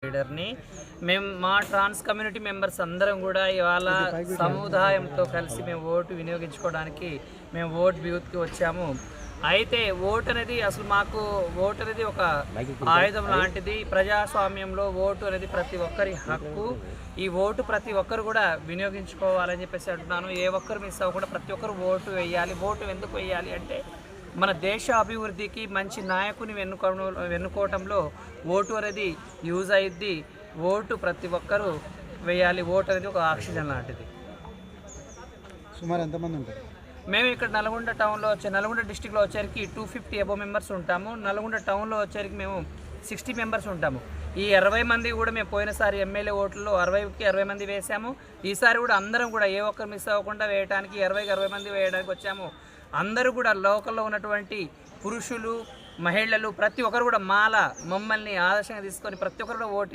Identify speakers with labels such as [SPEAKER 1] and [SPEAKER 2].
[SPEAKER 1] లీడర్ని మేము మా ట్రాన్స్ కమ్యూనిటీ మెంబర్స్ అందరం కూడా ఇవాళ సముదాయంతో కలిసి మేము ఓటు వినియోగించుకోవడానికి మేము ఓట్ బ్యూత్కి వచ్చాము. అయితే ఓటు అనేది అసలు మాకు ఓటు అనేది ఒక ఆయుధం లాంటిది. ప్రజాస్వామ్యంలో ఓటు అనేది ప్రతి ఒక్కరి హక్కు. ఈ ఓటు ప్రతి ఒక్కరు కూడా వినియోగించుకోవాలని చెప్పేసి అంటున్నాను. ఏ ఒక్కరు మిస్ అవ్వకుండా ప్రతి ఒక్కరు ఓటు వేయాలి. ఓటు ఎందుకు వేయాలి అంటే మన దేశ అభివృద్ధికి మంచి నాయకుని వెన్నుకోవటంలో ఓటు అనేది యూజ్ అయ్యిద్ది. ఓటు ప్రతి ఒక్కరూ వేయాలి. ఓటు అనేది ఒక ఆక్సిజన్ లాంటిది.
[SPEAKER 2] సుమారు ఎంతమంది ఉంటారు?
[SPEAKER 1] మేము ఇక్కడ నల్గొండ టౌన్లో నల్గొండ డిస్టిక్లో వచ్చేసరికి 250 అబోవ్ మెంబర్స్ ఉంటాము. నల్గొండ టౌన్లో వచ్చేసరికి మేము 60 మెంబర్స్ ఉంటాము. ఈ 60 మంది కూడా మేము పోయినసారి ఎమ్మెల్యే ఓట్లలో 60కి 60 మంది వేసాము. ఈసారి కూడా అందరం కూడా ఏ ఒక్కరు మిస్ అవ్వకుండా వేయడానికి 20కి 60 మంది వేయడానికి వచ్చాము. అందరూ కూడా లోకల్లో ఉన్నటువంటి పురుషులు, మహిళలు ప్రతి ఒక్కరు కూడా మమ్మల్ని ఆదర్శంగా తీసుకొని ప్రతి ఒక్కరు కూడా ఓటు